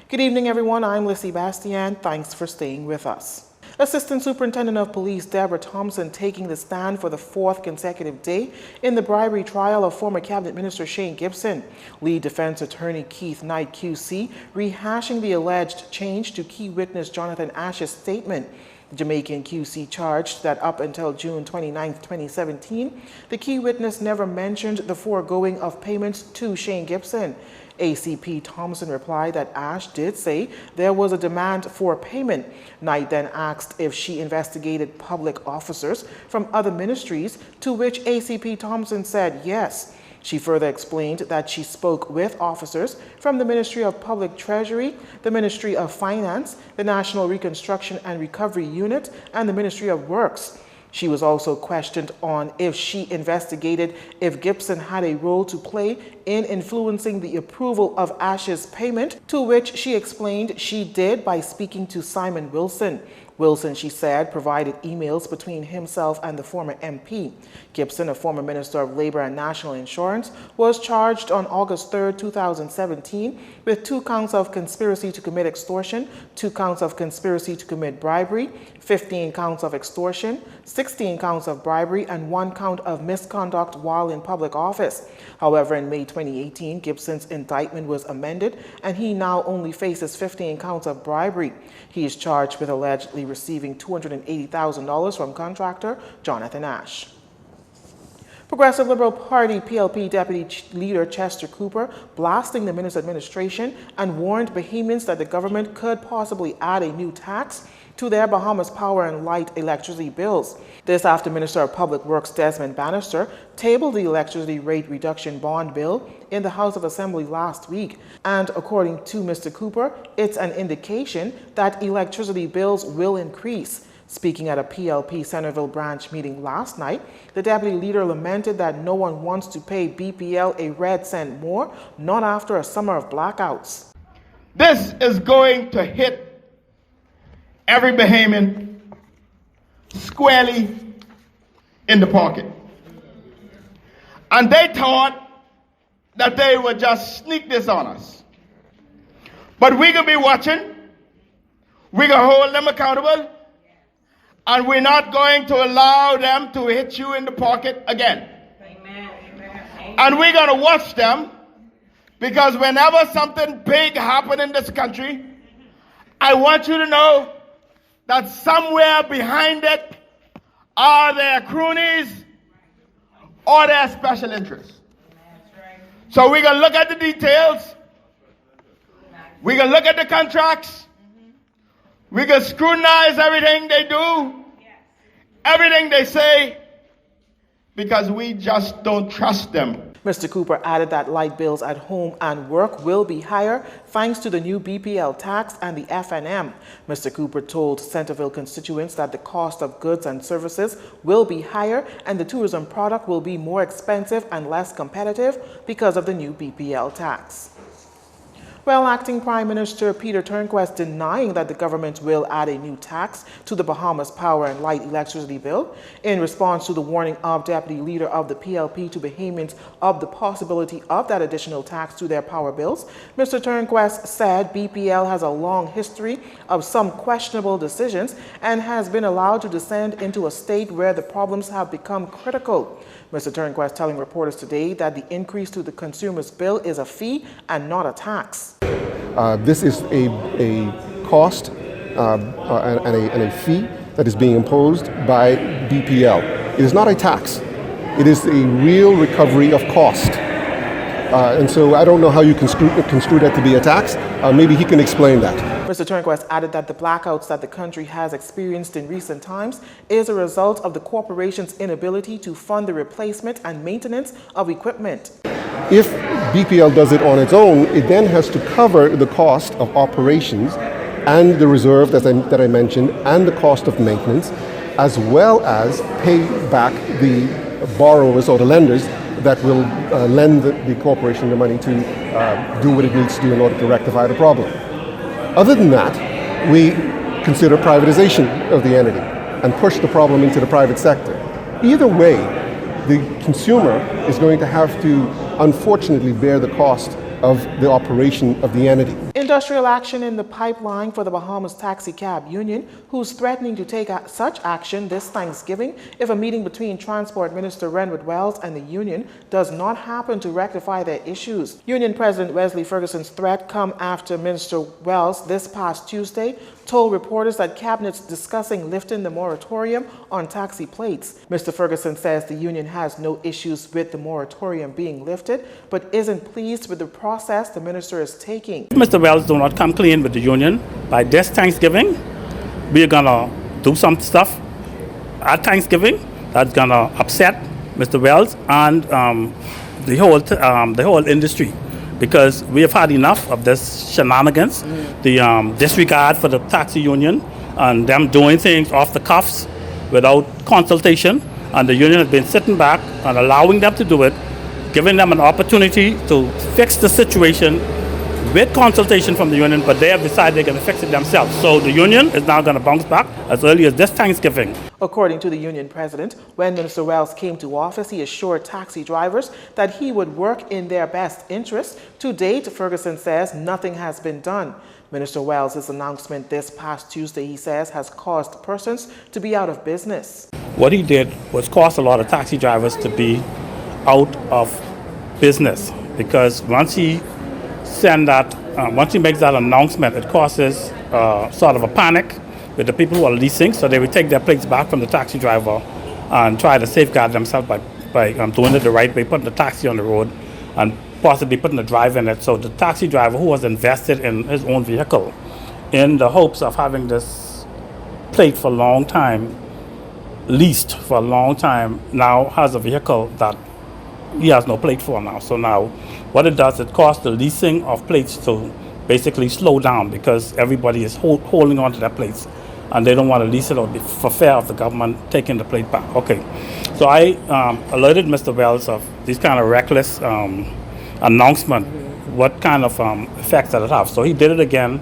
Good evening, everyone. I'm Lissy Bastian. Thanks for staying with us. Assistant Superintendent of Police Deborah Thompson taking the stand for the fourth consecutive day in the bribery trial of former Cabinet Minister Shane Gibson. Lead defense attorney Keith Knight QC rehashing the alleged change to key witness Jonathan Ash's statement. The Jamaican QC charged that up until June 29, 2017, the key witness never mentioned the foregoing of payments to Shane Gibson. ACP Thompson replied that Ash did say there was a demand for payment. Knight then asked if she investigated public officers from other ministries, to which ACP Thompson said yes. She further explained that she spoke with officers from the Ministry of Public Treasury, the Ministry of Finance, the National Reconstruction and Recovery Unit, and the Ministry of Works. She was also questioned on if she investigated if Gibson had a role to play in influencing the approval of Ash's payment, to which she explained she did by speaking to Simon Wilson. Wilson, she said, provided emails between himself and the former MP. Gibson, a former Minister of Labor and National Insurance, was charged on August 3, 2017 with 2 counts of conspiracy to commit extortion, 2 counts of conspiracy to commit bribery, 15 counts of extortion, 16 counts of bribery, and 1 count of misconduct while in public office. However, in May 2018, Gibson's indictment was amended, and he now only faces 15 counts of bribery. He is charged with allegedly receiving $280,000 from contractor Jonathan Ash. Progressive Liberal Party PLP Deputy Leader Chester Cooper blasting the minister's administration and warned Bahamians that the government could possibly add a new tax to their Bahamas Power and Light electricity bills. This after Minister of Public Works Desmond Bannister tabled the electricity rate reduction bond bill in the House of Assembly last week. And according to Mr. Cooper, it's an indication that electricity bills will increase. Speaking at a PLP Centerville branch meeting last night, the deputy leader lamented that no one wants to pay BPL a red cent more, not after a summer of blackouts. This is going to hit every Bahamian squarely in the pocket. And they thought that they would just sneak this on us. But we're going to be watching. We're going to hold them accountable. And we're not going to allow them to hit you in the pocket again. Amen. And we're going to watch them, because whenever something big happens in this country, I want you to know that somewhere behind it are their cronies or their special interests. So we're going to look at the details. We're going to look at the contracts. We can scrutinize everything they do, everything they say, because we just don't trust them. Mr. Cooper added that light bills at home and work will be higher thanks to the new BPL tax and the FNM. Mr. Cooper told Centerville constituents that the cost of goods and services will be higher and the tourism product will be more expensive and less competitive because of the new BPL tax. Well, Acting Prime Minister Peter Turnquest denying that the government will add a new tax to the Bahamas Power and Light electricity bill. In response to the warning of Deputy Leader of the PLP to Bahamians of the possibility of that additional tax to their power bills, Mr. Turnquest said BPL has a long history of some questionable decisions and has been allowed to descend into a state where the problems have become critical. Mr. Turnquest telling reporters today that the increase to the consumer's bill is a fee and not a tax. This is a cost and a fee that is being imposed by BPL. It is not a tax. It is a real recovery of cost. And so I don't know how you construe that to be a tax. Maybe he can explain that. Mr. Turnquest added that the blackouts that the country has experienced in recent times is a result of the corporation's inability to fund the replacement and maintenance of equipment. If BPL does it on its own, it then has to cover the cost of operations and the reserve that I mentioned and the cost of maintenance, as well as pay back the borrowers or the lenders that will lend the corporation the money to do what it needs to do in order to rectify the problem. Other than that, we consider privatization of the entity and push the problem into the private sector. Either way, the consumer is going to have to, unfortunately, bear the cost of the operation of the entity. Industrial action in the pipeline for the Bahamas Taxi Cab Union, who's threatening to take such action this Thanksgiving if a meeting between Transport Minister Renwood Wells and the union does not happen to rectify their issues. Union President Wesley Ferguson's threat come after Minister Wells this past Tuesday told reporters that Cabinet's discussing lifting the moratorium on taxi plates. Mr. Ferguson says the union has no issues with the moratorium being lifted, but isn't pleased with the process the minister is taking. If Mr. Wells do not come clean with the union by this Thanksgiving, we're gonna do some stuff at Thanksgiving that's gonna upset Mr. Wells and the whole industry, because we have had enough of this shenanigans, the disregard for the taxi union and them doing things off the cuffs without consultation, and the union has been sitting back and allowing them to do it, giving them an opportunity to fix the situation with consultation from the union, but they have decided they're going to fix it themselves. So the union is now going to bounce back as early as this Thanksgiving. According to the union president, when Minister Wells came to office, he assured taxi drivers that he would work in their best interest. To date, Ferguson says nothing has been done. Minister Wells' announcement this past Tuesday, he says, has caused persons to be out of business. What he did was cause a lot of taxi drivers to be out of business, because once he makes that announcement, it causes sort of a panic with the people who are leasing, so they will take their plates back from the taxi driver and try to safeguard themselves by doing it the right way, putting the taxi on the road and possibly putting the driver in it. So the taxi driver who was invested in his own vehicle in the hopes of having this plate for a long time, leased for a long time, now has a vehicle that he has no plate for now. So now what it does, it causes the leasing of plates to basically slow down, because everybody is holding on to their plates and they don't want to lease it for fear of the government taking the plate back. Okay, so I alerted Mr. Wells of these kind of reckless announcement, what kind of effects that it have. So he did it again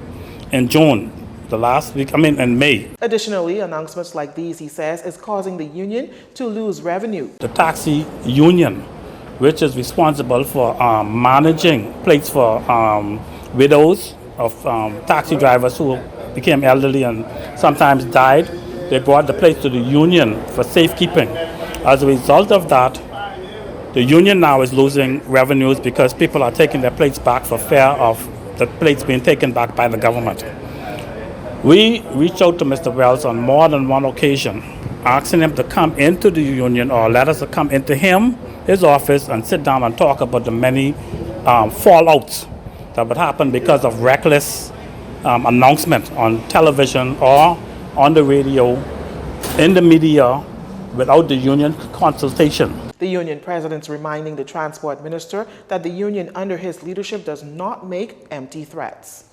in June, in May. Additionally, announcements like these, he says, is causing the union to lose revenue. The taxi union, which is responsible for managing plates for widows of taxi drivers who became elderly and sometimes died, they brought the plates to the union for safekeeping. As a result of that, the union now is losing revenues because people are taking their plates back for fear of the plates being taken back by the government. We reached out to Mr. Wells on more than one occasion, asking him to come into the union or let us come into his office and sit down and talk about the many fallouts that would happen because of reckless announcement on television or on the radio, in the media, without the union consultation. The union president's reminding the transport minister that the union under his leadership does not make empty threats.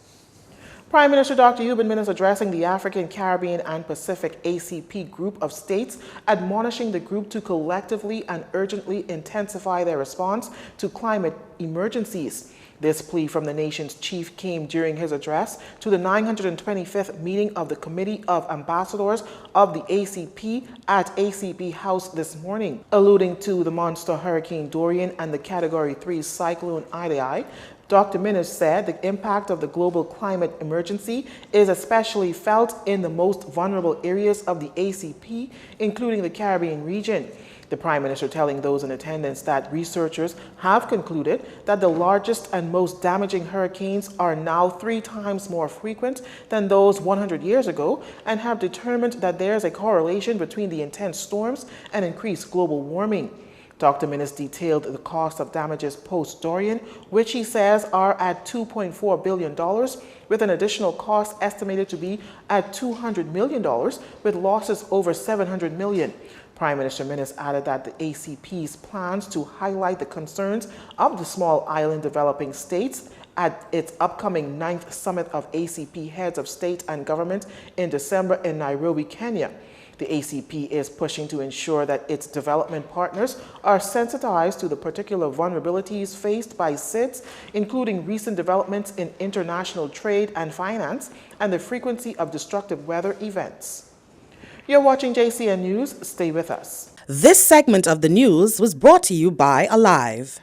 Prime Minister Dr. Eubin Minnis addressing the African, Caribbean, and Pacific ACP group of states, admonishing the group to collectively and urgently intensify their response to climate emergencies. This plea from the nation's chief came during his address to the 925th meeting of the Committee of Ambassadors of the ACP at ACP House this morning. Alluding to the monster Hurricane Dorian and the Category 3 Cyclone Idai, Dr. Minnis said the impact of the global climate emergency is especially felt in the most vulnerable areas of the ACP, including the Caribbean region. The Prime Minister telling those in attendance that researchers have concluded that the largest and most damaging hurricanes are now 3 times more frequent than those 100 years ago, and have determined that there is a correlation between the intense storms and increased global warming. Dr. Minnis detailed the cost of damages post-Dorian, which he says are at $2.4 billion, with an additional cost estimated to be at $200 million, with losses over $700 million. Prime Minister Minnis added that the ACP's plans to highlight the concerns of the small island developing states at its upcoming 9th Summit of ACP Heads of State and Government in December in Nairobi, Kenya. The ACP is pushing to ensure that its development partners are sensitized to the particular vulnerabilities faced by SIDS, including recent developments in international trade and finance and the frequency of destructive weather events. You're watching JCN News. Stay with us. This segment of the news was brought to you by Alive.